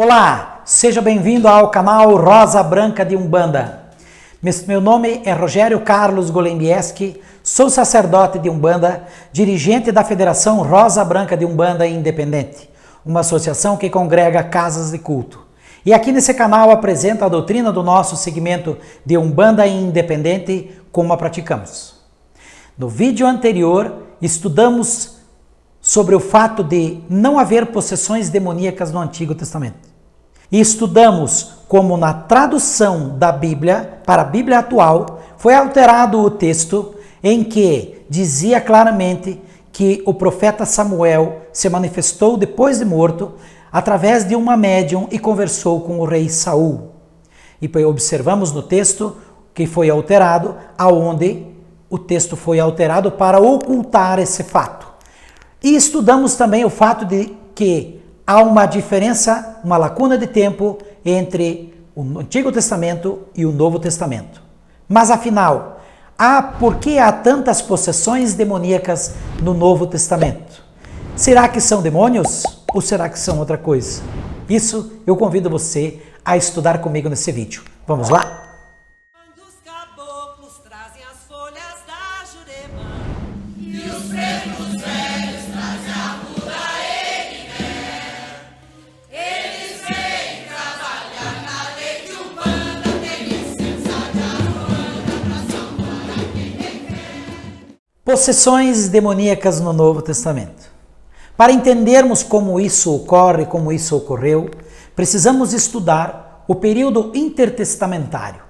Olá, seja bem-vindo ao canal Rosa Branca de Umbanda. Meu nome é Rogério Carlos Golembieski, sou sacerdote de Umbanda, dirigente da Federação Rosa Branca de Umbanda Independente, uma associação que congrega casas de culto. E aqui nesse canal apresento a doutrina do nosso segmento de Umbanda Independente, como a praticamos. No vídeo anterior, estudamos sobre o fato de não haver possessões demoníacas no Antigo Testamento. E estudamos como na tradução da Bíblia para a Bíblia atual foi alterado o texto em que dizia claramente que o profeta Samuel se manifestou depois de morto através de uma médium e conversou com o rei Saul. E observamos no texto que foi alterado, aonde o texto foi alterado para ocultar esse fato. E estudamos também o fato de que há uma diferença, uma lacuna de tempo entre o Antigo Testamento e o Novo Testamento. Mas afinal, por que há tantas possessões demoníacas no Novo Testamento? Será que são demônios ou será que são outra coisa? Isso eu convido você a estudar comigo nesse vídeo. Vamos lá? Os caboclos trazem as folhas da Jurema e os pretos velhos trazem a muda Erigué. Eles vêm trabalhar na lei de Umbanda, tem licença de Aruanda pra salvar quem quer. Possessões demoníacas no Novo Testamento. Para entendermos como isso ocorre, como isso ocorreu, precisamos estudar o período intertestamentário.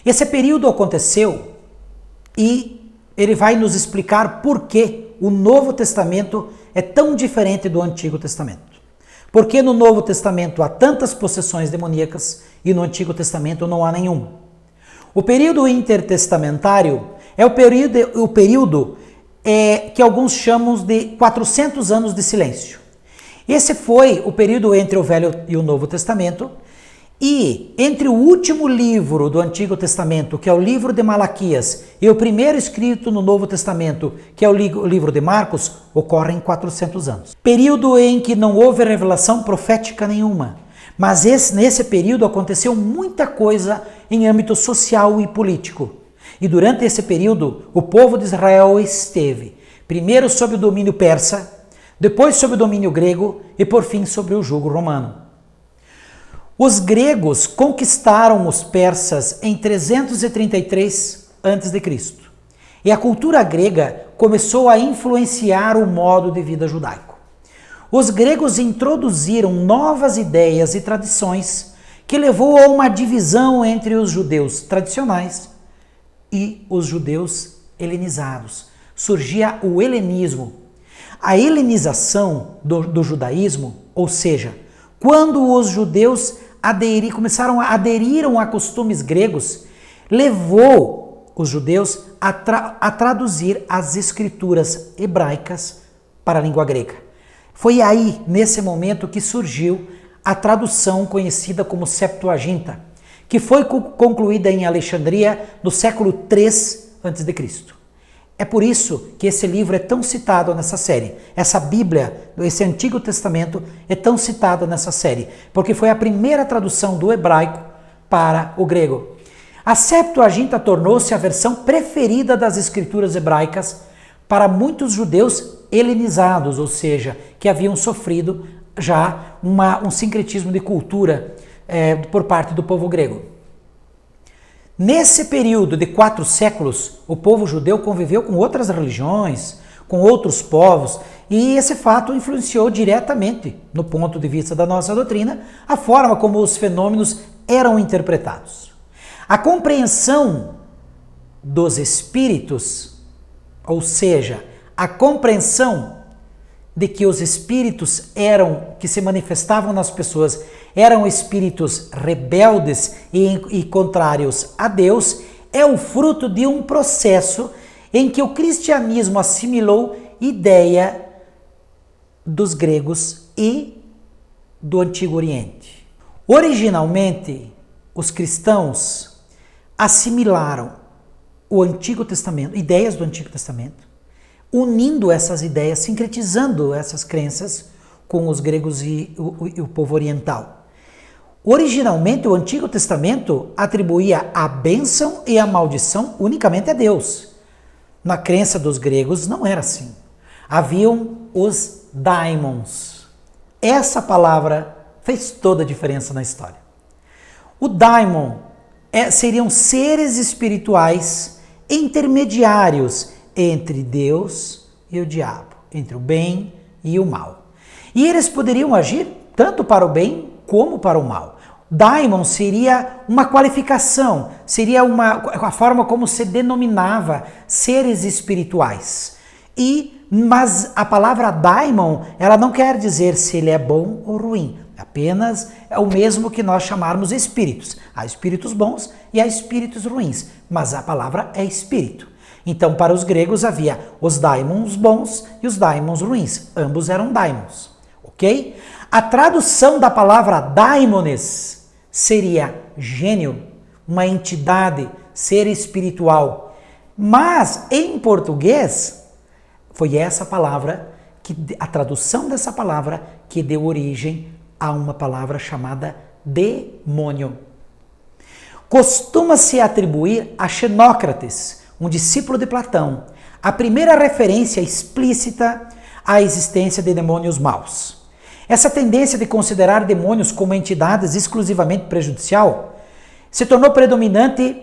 Esse período aconteceu e ele vai nos explicar por que o Novo Testamento é tão diferente do Antigo Testamento. Por que no Novo Testamento há tantas possessões demoníacas e no Antigo Testamento não há nenhuma. O período intertestamentário é o período que alguns chamam de 400 anos de silêncio. Esse foi o período entre o Velho e o Novo Testamento, e entre o último livro do Antigo Testamento, que é o livro de Malaquias, e o primeiro escrito no Novo Testamento, que é o livro de Marcos, ocorrem 400 anos. Período em que não houve revelação profética nenhuma, mas nesse período aconteceu muita coisa em âmbito social e político. E durante esse período, o povo de Israel esteve primeiro sob o domínio persa, depois sob o domínio grego e por fim sob o jugo romano. Os gregos conquistaram os persas em 333 a.C. e a cultura grega começou a influenciar o modo de vida judaico. Os gregos introduziram novas ideias e tradições que levou a uma divisão entre os judeus tradicionais e os judeus helenizados. Surgia o helenismo. A helenização do judaísmo, ou seja, quando os judeus aderiram a costumes gregos, levou os judeus a traduzir as escrituras hebraicas para a língua grega. Foi aí, nesse momento, que surgiu a tradução conhecida como Septuaginta, que foi concluída em Alexandria no século III a.C. É por isso que esse livro é tão citado nessa série. Essa Bíblia, esse Antigo Testamento, é tão citado nessa série, porque foi a primeira tradução do hebraico para o grego. A Septuaginta tornou-se a versão preferida das escrituras hebraicas para muitos judeus helenizados, ou seja, que haviam sofrido já um sincretismo de cultura por parte do povo grego. Nesse período de 4 séculos, o povo judeu conviveu com outras religiões, com outros povos, e esse fato influenciou diretamente, no ponto de vista da nossa doutrina, a forma como os fenômenos eram interpretados. A compreensão dos espíritos, ou seja, a compreensão de que os espíritos que se manifestavam nas pessoas eram espíritos rebeldes e contrários a Deus, é o fruto de um processo em que o cristianismo assimilou ideia dos gregos e do Antigo Oriente. Originalmente, os cristãos assimilaram o Antigo Testamento, ideias do Antigo Testamento, unindo essas ideias, sincretizando essas crenças com os gregos e o povo oriental. Originalmente, o Antigo Testamento atribuía a bênção e a maldição unicamente a Deus. Na crença dos gregos não era assim. Haviam os daimons. Essa palavra fez toda a diferença na história. O daimon seriam seres espirituais intermediários entre Deus e o diabo, entre o bem e o mal. E eles poderiam agir tanto para o bem como para o mal. Daimon seria uma qualificação, seria a forma como se denominava seres espirituais. Mas a palavra daimon, ela não quer dizer se ele é bom ou ruim. Apenas é o mesmo que nós chamarmos espíritos. Há espíritos bons e há espíritos ruins, mas a palavra é espírito. Então, para os gregos havia os daimons bons e os daimons ruins. Ambos eram daimons, ok? A tradução da palavra daimones seria gênio, uma entidade, ser espiritual. Mas, em português, foi essa palavra, a tradução dessa palavra que deu origem a uma palavra chamada demônio. Costuma-se atribuir a Xenócrates, um discípulo de Platão, a primeira referência explícita à existência de demônios maus. Essa tendência de considerar demônios como entidades exclusivamente prejudicial se tornou predominante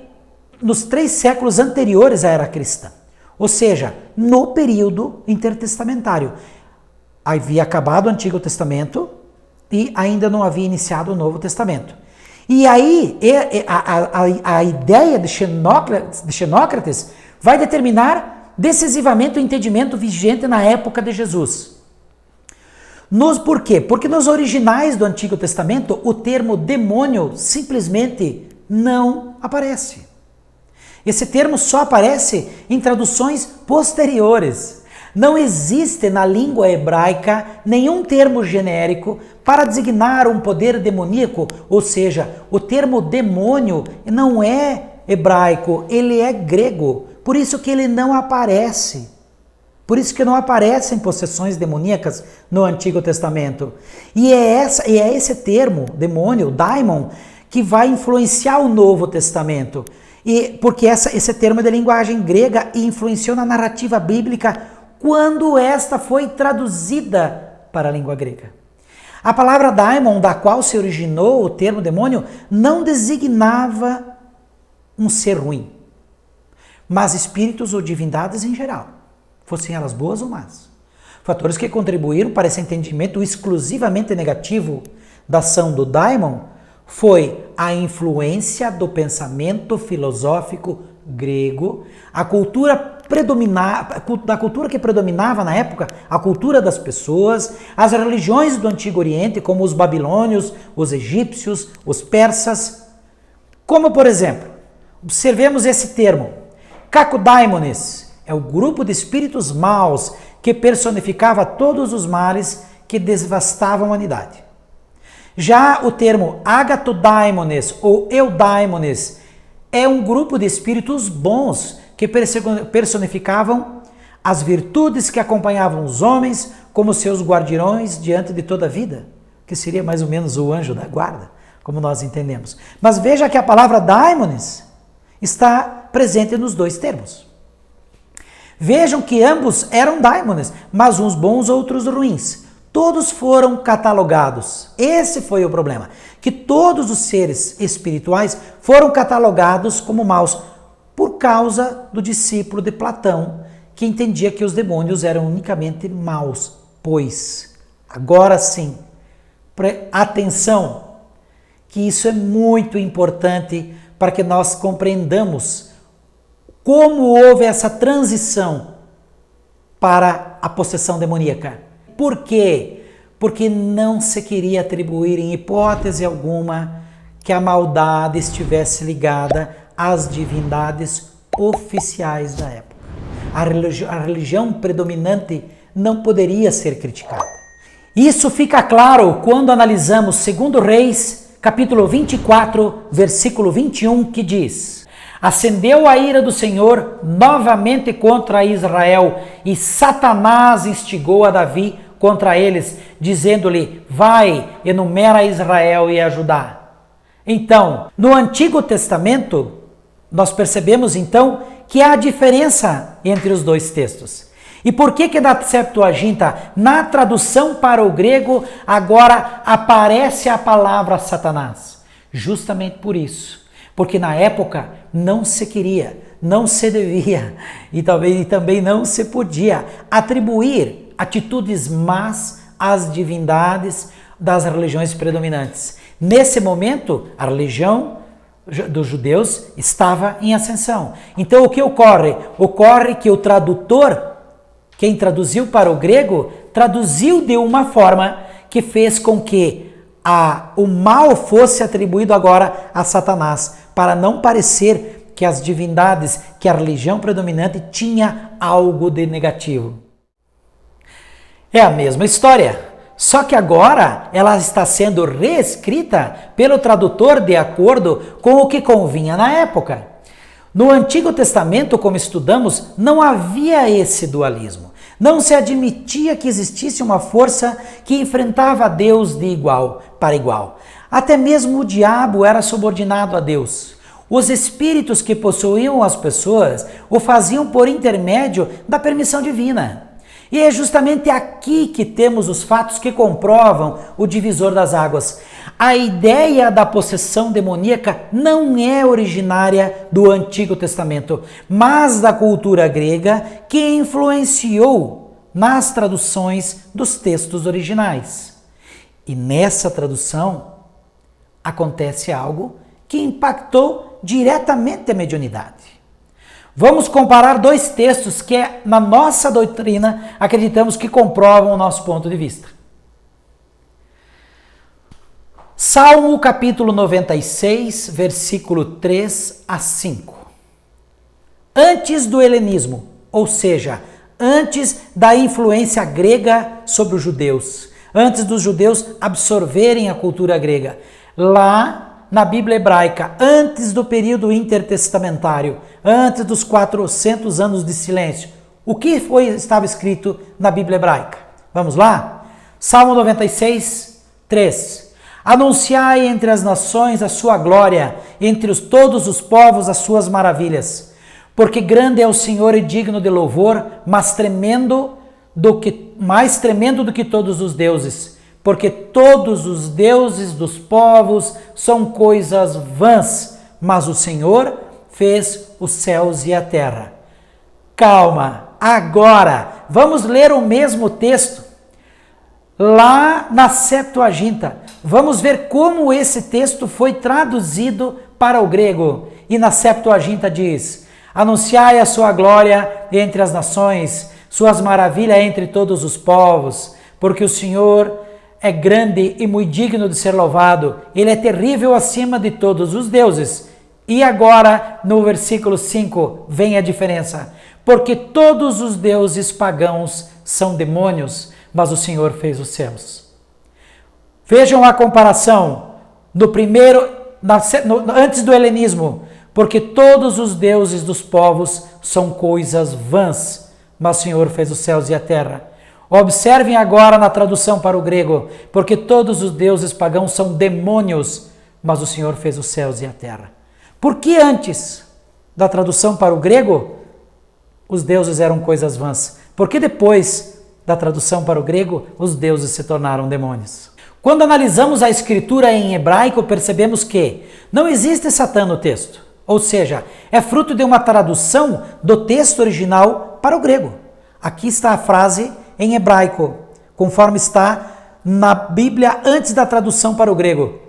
nos 3 séculos anteriores à era cristã, ou seja, no período intertestamentário. Havia acabado o Antigo Testamento e ainda não havia iniciado o Novo Testamento. E aí a ideia de Xenócrates vai determinar decisivamente o entendimento vigente na época de Jesus. Por quê? Porque nos originais do Antigo Testamento o termo demônio simplesmente não aparece. Esse termo só aparece em traduções posteriores. Não existe na língua hebraica nenhum termo genérico para designar um poder demoníaco, ou seja, o termo demônio não é hebraico, ele é grego, por isso que ele não aparece. Por isso que não aparecem possessões demoníacas no Antigo Testamento. E é esse termo, demônio, daimon, que vai influenciar o Novo Testamento. Porque esse termo é de linguagem grega e influenciou na narrativa bíblica quando esta foi traduzida para a língua grega. A palavra daimon, da qual se originou o termo demônio, não designava um ser ruim, mas espíritos ou divindades em geral, fossem elas boas ou más. Fatores que contribuíram para esse entendimento exclusivamente negativo da ação do daimon foi a influência do pensamento filosófico grego, a cultura da cultura que predominava na época, a cultura das pessoas, as religiões do Antigo Oriente, como os babilônios, os egípcios, os persas. Como, por exemplo, observemos esse termo, Kakudaimones, é o grupo de espíritos maus que personificava todos os males que devastavam a humanidade. Já o termo Agathodaimones ou Eudaimones é um grupo de espíritos bons que personificavam as virtudes que acompanhavam os homens como seus guardiões diante de toda a vida, que seria mais ou menos o anjo da guarda, como nós entendemos. Mas veja que a palavra daimones está presente nos 2 termos. Vejam que ambos eram daimones, mas uns bons, outros ruins. Todos foram catalogados. Esse foi o problema, que todos os seres espirituais foram catalogados como maus por causa do discípulo de Platão, que entendia que os demônios eram unicamente maus. Pois, agora sim, atenção, que isso é muito importante para que nós compreendamos como houve essa transição para a possessão demoníaca. Por quê? Porque não se queria atribuir em hipótese alguma que a maldade estivesse ligada às divindades oficiais da época. A religião predominante não poderia ser criticada. Isso fica claro quando analisamos 2 Reis, capítulo 24, versículo 21, que diz: acendeu a ira do Senhor novamente contra Israel, e Satanás instigou a Davi contra eles, dizendo-lhe: vai, enumera Israel e a Judá. Então, no Antigo Testamento, nós percebemos então que há diferença entre os dois textos. E por que na Septuaginta, na tradução para o grego, agora aparece a palavra Satanás? Justamente por isso. Porque na época não se queria, não se devia e também não se podia atribuir atitudes más às divindades das religiões predominantes. Nesse momento, a religião dos judeus estava em ascensão. Então o que ocorre? Ocorre que o tradutor, quem traduziu para o grego, traduziu de uma forma que fez com que o mal fosse atribuído agora a Satanás, para não parecer que as divindades, que a religião predominante tinha algo de negativo. É a mesma história, só que agora ela está sendo reescrita pelo tradutor de acordo com o que convinha na época. No Antigo Testamento, como estudamos, não havia esse dualismo. Não se admitia que existisse uma força que enfrentava a Deus de igual para igual. Até mesmo o diabo era subordinado a Deus. Os espíritos que possuíam as pessoas o faziam por intermédio da permissão divina. E é justamente aqui que temos os fatos que comprovam o divisor das águas. A ideia da possessão demoníaca não é originária do Antigo Testamento, mas da cultura grega que influenciou nas traduções dos textos originais. E nessa tradução acontece algo que impactou diretamente a mediunidade. Vamos comparar dois textos que, na nossa doutrina, acreditamos que comprovam o nosso ponto de vista. Salmo capítulo 96, versículo 3 a 5. Antes do helenismo, ou seja, antes da influência grega sobre os judeus, antes dos judeus absorverem a cultura grega, lá na Bíblia hebraica, antes do período intertestamentário, antes dos 400 anos de silêncio, o que estava escrito na Bíblia hebraica? Vamos lá? Salmo 96, 3. Anunciai entre as nações a sua glória, entre todos os povos as suas maravilhas. Porque grande é o Senhor e digno de louvor, mais tremendo do que todos os deuses. Porque todos os deuses dos povos são coisas vãs, mas o Senhor fez os céus e a terra. Calma, agora vamos ler o mesmo texto lá na Septuaginta. Vamos ver como esse texto foi traduzido para o grego. E na Septuaginta diz: anunciai a sua glória entre as nações, suas maravilhas entre todos os povos, porque o Senhor é grande e muito digno de ser louvado. Ele é terrível acima de todos os deuses. E agora, no versículo 5, vem a diferença. Porque todos os deuses pagãos são demônios, mas o Senhor fez os céus. Vejam a comparação. Antes do helenismo. Porque todos os deuses dos povos são coisas vãs, mas o Senhor fez os céus e a terra. Observem agora na tradução para o grego, porque todos os deuses pagãos são demônios, mas o Senhor fez os céus e a terra. Por que antes da tradução para o grego, os deuses eram coisas vãs? Porque depois da tradução para o grego, os deuses se tornaram demônios? Quando analisamos a escritura em hebraico, percebemos que não existe Satã no texto, ou seja, é fruto de uma tradução do texto original para o grego. Aqui está a frase em hebraico, conforme está na Bíblia antes da tradução para o grego,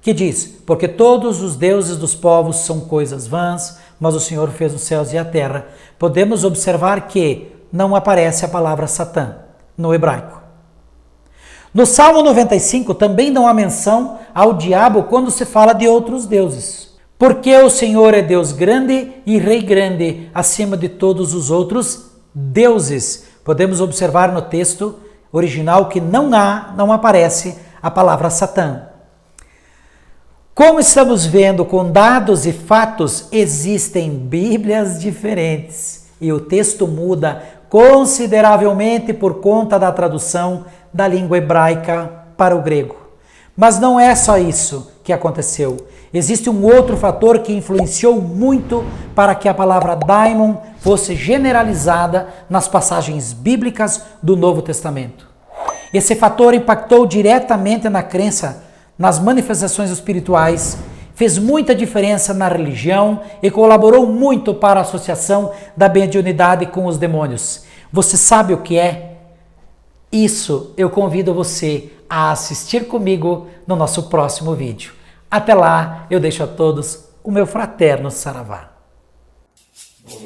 que diz: porque todos os deuses dos povos são coisas vãs, mas o Senhor fez os céus e a terra. Podemos observar que não aparece a palavra Satã no hebraico. No Salmo 95 também não há menção ao diabo quando se fala de outros deuses. Porque o Senhor é Deus grande e Rei grande acima de todos os outros deuses. Podemos observar no texto original que não aparece a palavra Satã. Como estamos vendo com dados e fatos, existem Bíblias diferentes e o texto muda consideravelmente por conta da tradução da língua hebraica para o grego. Mas não é só isso que aconteceu. existe um outro fator que influenciou muito para que a palavra daimon fosse generalizada nas passagens bíblicas do Novo Testamento. Esse fator impactou diretamente na crença nas manifestações espirituais, fez muita diferença na religião e colaborou muito para a associação da mediunidade com os demônios. Você sabe o que é? Isso eu convido você a assistir comigo no nosso próximo vídeo. Até lá, eu deixo a todos o meu fraterno saravá. Bom